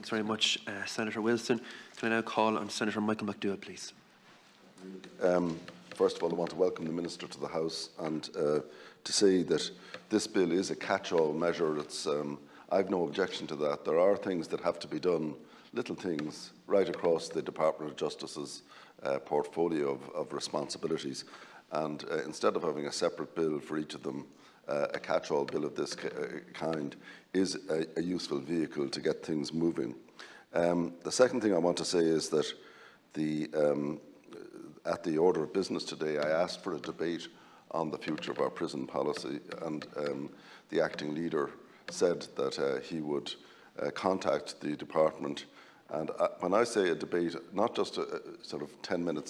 Thanks very much, Senator Wilson. Can I now call on Senator Michael McDowell, please? First of all, I want to welcome the Minister to the House and to say that this bill is a catch-all measure. I have no objection to that. There are things that have to be done, little things, right across the Department of Justice's portfolio of responsibilities. And instead of having a separate bill for each of them, a catch-all bill of this kind is a useful vehicle to get things moving. The second thing I want to say is that at the order of business today, I asked for a debate on the future of our prison policy, and the acting leader said that he would contact the department. And when I say a debate, not just a sort of 10-minute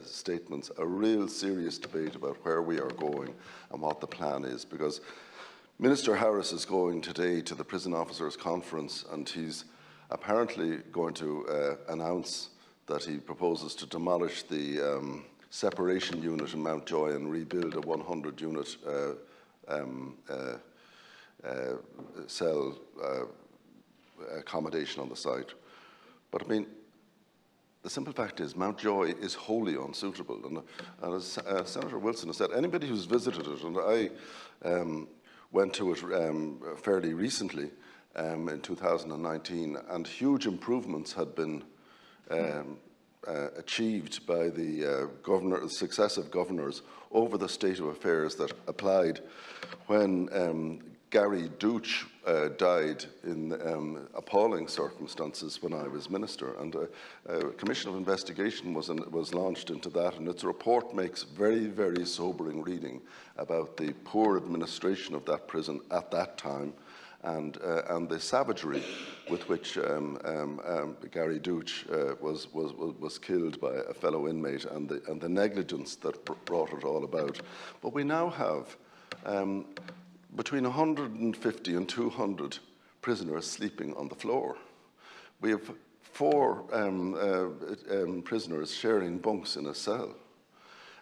statements, a real serious debate about where we are going and what the plan is. Because Minister Harris is going today to the Prison Officers Conference, and he's apparently going to announce that he proposes to demolish the separation unit in Mountjoy and rebuild a 100-unit cell accommodation on the site. But I mean, the simple fact is Mountjoy is wholly unsuitable. And as Senator Wilson has said, anybody who's visited it, and I went to it fairly recently in 2019, and huge improvements had been achieved by the successive governors over the state of affairs that applied when Gary Douch died in appalling circumstances when I was minister, and a commission of investigation was launched into that, and its report makes very, very sobering reading about the poor administration of that prison at that time, and the savagery with which Gary Douch was killed by a fellow inmate, and the negligence that brought it all about. But we now have between 150 and 200 prisoners sleeping on the floor. We have 4 prisoners sharing bunks in a cell.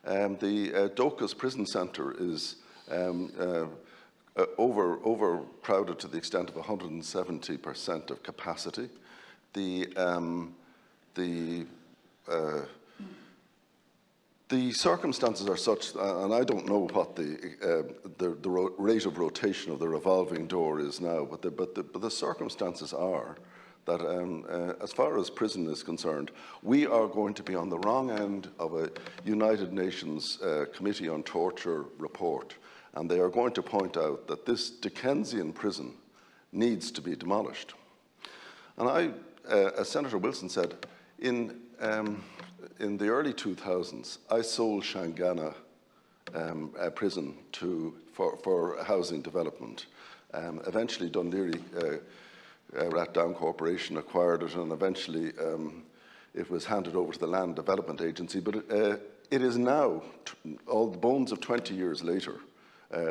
The Docas Prison Centre is overcrowded to the extent of 170% of capacity. The circumstances are such, and I don't know what the rate of rotation of the revolving door is now, but the circumstances are that as far as prison is concerned, we are going to be on the wrong end of a United Nations Committee on Torture report, and they are going to point out that this Dickensian prison needs to be demolished. And as Senator Wilson said, in the early 2000s, I sold Shangana prison for housing development. Eventually, Dunleary Ratdown Corporation acquired it, and eventually it was handed over to the Land Development Agency. But it is now, all the bones of 20 years later,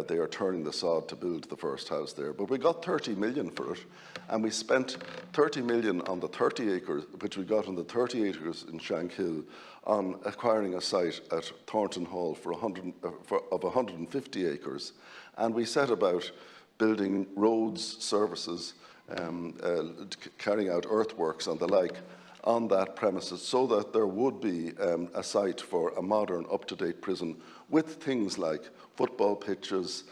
they are turning the sod to build the first house there. But we got 30 million for it, and we spent 30 million on the 30 acres, which we got on the 30 acres in Shankill, on acquiring a site at Thornton Hall of 150 acres. And we set about building roads, services, carrying out earthworks and the like on that premises, so that there would be a site for a modern, up-to-date prison with things like football pitches,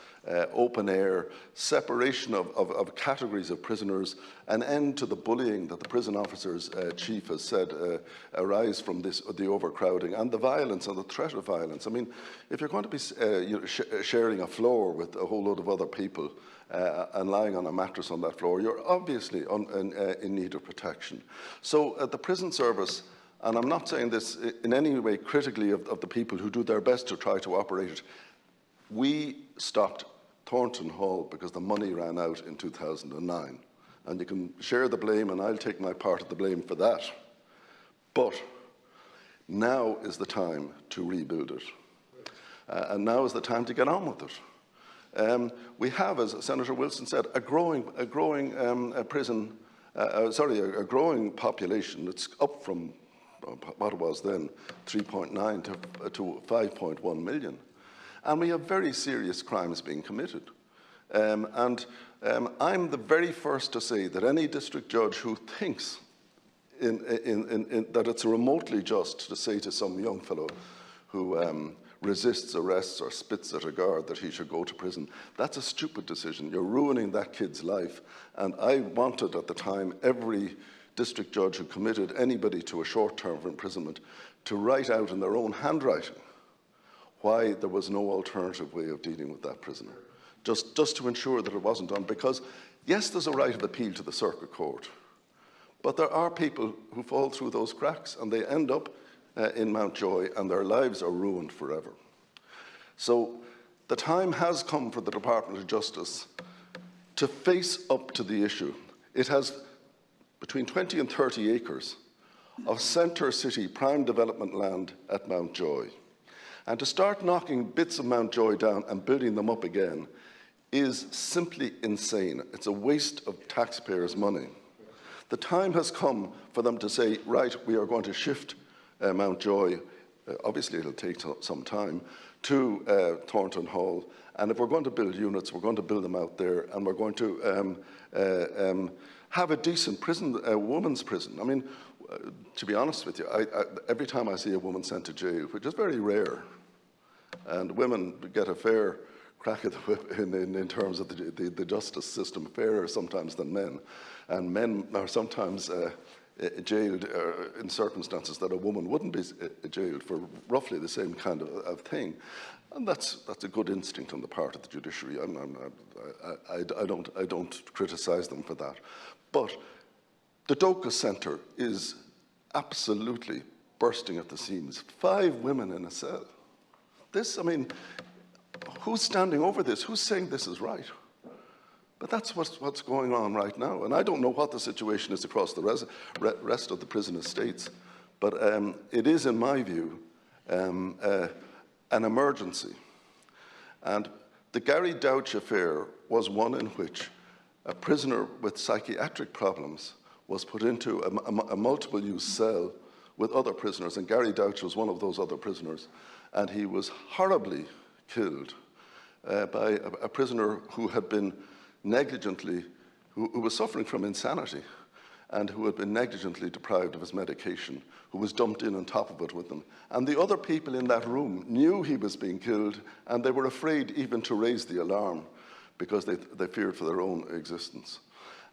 open air, separation of categories of prisoners, an end to the bullying that the prison officers chief has said arise from the overcrowding and the violence and the threat of violence. I mean, if you're going to be sharing a floor with a whole load of other people and lying on a mattress on that floor, you're obviously in need of protection. So the prison service, and I'm not saying this in any way critically of the people who do their best to try to operate it, we stopped Thornton Hall because the money ran out in 2009. And you can share the blame, and I'll take my part of the blame for that. But now is the time to rebuild it. And now is the time to get on with it. We have, as Senator Wilson said, a growing population. It's up from what it was then, 3.9 to 5.1 million. And we have very serious crimes being committed. And I'm the very first to say that any district judge who thinks that it's remotely just to say to some young fellow who resists arrests or spits at a guard that he should go to prison, that's a stupid decision. You're ruining that kid's life. And I wanted at the time every district judge who committed anybody to a short term of imprisonment to write out in their own handwriting why there was no alternative way of dealing with that prisoner, just to ensure that it wasn't done. Because, yes, there's a right of appeal to the circuit court, but there are people who fall through those cracks and they end up in Mountjoy and their lives are ruined forever. So the time has come for the Department of Justice to face up to the issue. It has between 20 and 30 acres of centre city prime development land at Mountjoy. And to start knocking bits of Mountjoy down and building them up again is simply insane. It's a waste of taxpayers' money. The time has come for them to say, right, we are going to shift Mountjoy, obviously it'll take some time, to Thornton Hall. And if we're going to build units, we're going to build them out there, and we're going to have a decent prison, a woman's prison. I mean, to be honest with you, every time I see a woman sent to jail, which is very rare, and women get a fair crack at the whip in terms of the justice system, fairer sometimes than men. And men are sometimes jailed in circumstances that a woman wouldn't be jailed for roughly the same kind of thing. And that's a good instinct on the part of the judiciary. I don't criticise them for that. But the Docus Centre is absolutely bursting at the seams. 5 women in a cell. This, I mean, who's standing over this? Who's saying this is right? But that's what's going on right now. And I don't know what the situation is across the rest of the prison estates, but it is, in my view, an emergency. And the Gary Douch affair was one in which a prisoner with psychiatric problems was put into a multiple-use cell with other prisoners, and Gary Douch was one of those other prisoners, and he was horribly killed by a prisoner who had been negligently, who was suffering from insanity, and who had been negligently deprived of his medication, who was dumped in on top of it with them. And the other people in that room knew he was being killed, and they were afraid even to raise the alarm because they feared for their own existence.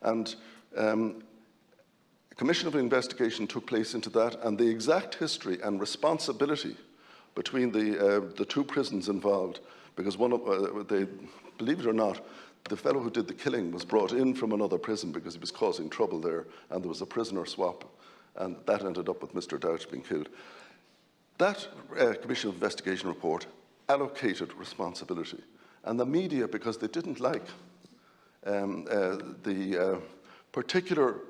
And a commission of investigation took place into that, and the exact history and responsibility between the 2 prisons involved, because one of they, believe it or not, the fellow who did the killing was brought in from another prison because he was causing trouble there, and there was a prisoner swap, and that ended up with Mr. Douch being killed. That commission of investigation report allocated responsibility, and the media, because they didn't like the particular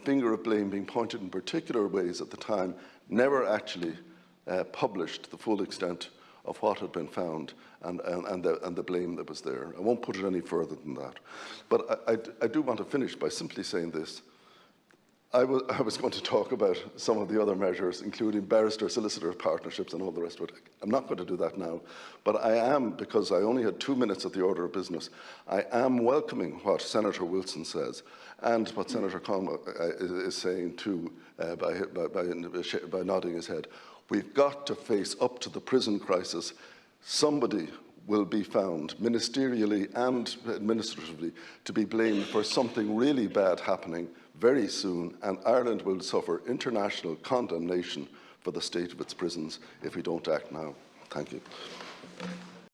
finger of blame being pointed in particular ways at the time, never actually published the full extent of what had been found and the blame that was there. I won't put it any further than that. But I do want to finish by simply saying this. I was going to talk about some of the other measures, including barrister-solicitor partnerships and all the rest of it. I'm not going to do that now, but I am, because I only had 2 minutes at the order of business, I am welcoming what Senator Wilson says and what Senator Conway is saying too by nodding his head. We've got to face up to the prison crisis. Somebody will be found, ministerially and administratively, to be blamed for something really bad happening very soon, and Ireland will suffer international condemnation for the state of its prisons if we don't act now. Thank you.